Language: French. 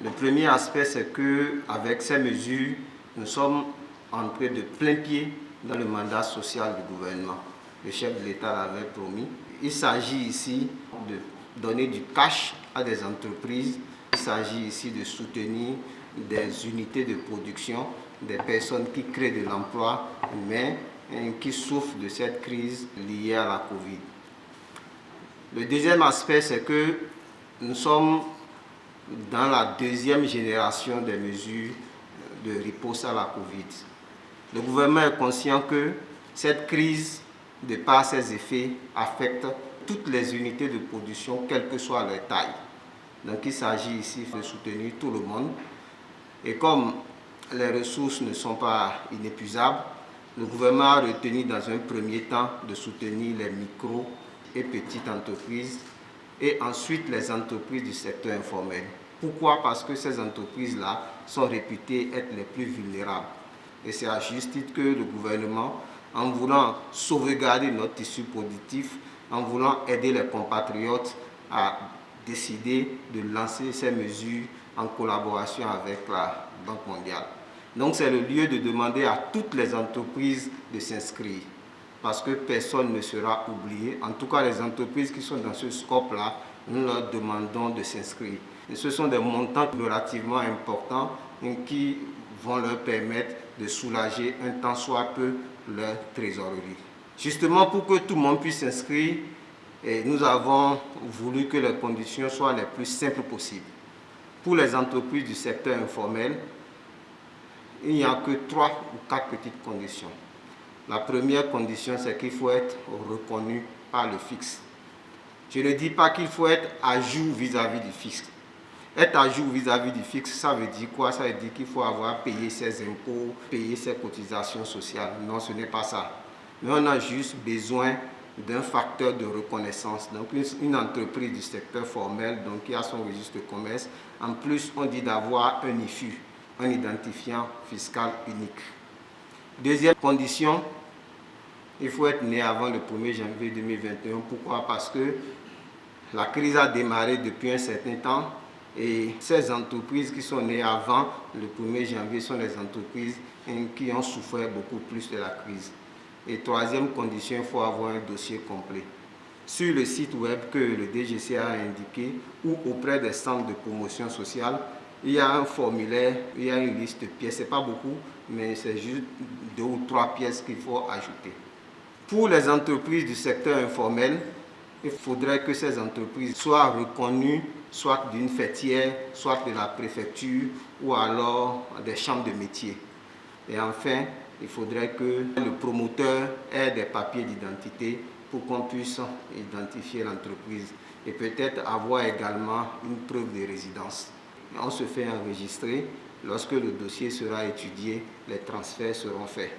Le premier aspect, c'est qu'avec ces mesures, nous sommes entrés de plein pied dans le mandat social du gouvernement. Le chef de l'État l'avait promis. Il s'agit ici de donner du cash à des entreprises. Il s'agit ici de soutenir des unités de production, des personnes qui créent de l'emploi, mais qui souffrent de cette crise liée à la Covid. Le deuxième aspect, c'est que nous sommes dans la deuxième génération des mesures de riposte à la Covid. Le gouvernement est conscient que cette crise, de par ses effets, affecte toutes les unités de production, quelle que soit leur taille. Donc il s'agit ici de soutenir tout le monde. Et comme les ressources ne sont pas inépuisables, le gouvernement a retenu dans un premier temps de soutenir les micro et petites entreprises et ensuite les entreprises du secteur informel. Pourquoi? Parce que ces entreprises-là sont réputées être les plus vulnérables. Et c'est à juste titre que le gouvernement, en voulant sauvegarder notre tissu productif, en voulant aider les compatriotes, a décidé de lancer ces mesures en collaboration avec la Banque mondiale. Donc c'est le lieu de demander à toutes les entreprises de s'inscrire, parce que personne ne sera oublié. En tout cas, les entreprises qui sont dans ce scope-là, nous leur demandons de s'inscrire. Et ce sont des montants relativement importants qui vont leur permettre de soulager un tant soit peu leur trésorerie. Justement, pour que tout le monde puisse s'inscrire, nous avons voulu que les conditions soient les plus simples possibles. Pour les entreprises du secteur informel, il n'y a que 3 ou 4 petites conditions. La première condition, c'est qu'il faut être reconnu par le fisc. Je ne dis pas qu'il faut être à jour vis-à-vis du fisc. Être à jour vis-à-vis du fisc, ça veut dire quoi? Ça veut dire qu'il faut avoir payé ses impôts, payé ses cotisations sociales. Non, ce n'est pas ça. Mais on a juste besoin d'un facteur de reconnaissance. Donc une entreprise du secteur formel, donc qui a son registre de commerce, en plus on dit d'avoir un IFU, un identifiant fiscal unique. Deuxième condition, il faut être né avant le 1er janvier 2021. Pourquoi? Parce que la crise a démarré depuis un certain temps et ces entreprises qui sont nées avant le 1er janvier sont les entreprises qui ont souffert beaucoup plus de la crise. Et troisième condition, il faut avoir un dossier complet. Sur le site web que le DGCA a indiqué ou auprès des centres de promotion sociale, il y a un formulaire, il y a une liste de pièces. Ce n'est pas beaucoup, mais c'est juste 2 ou 3 pièces qu'il faut ajouter. Pour les entreprises du secteur informel, il faudrait que ces entreprises soient reconnues, soit d'une fêtière, soit de la préfecture ou alors des chambres de métiers. Et enfin, il faudrait que le promoteur ait des papiers d'identité pour qu'on puisse identifier l'entreprise et peut-être avoir également une preuve de résidence. On se fait enregistrer. Lorsque le dossier sera étudié, les transferts seront faits.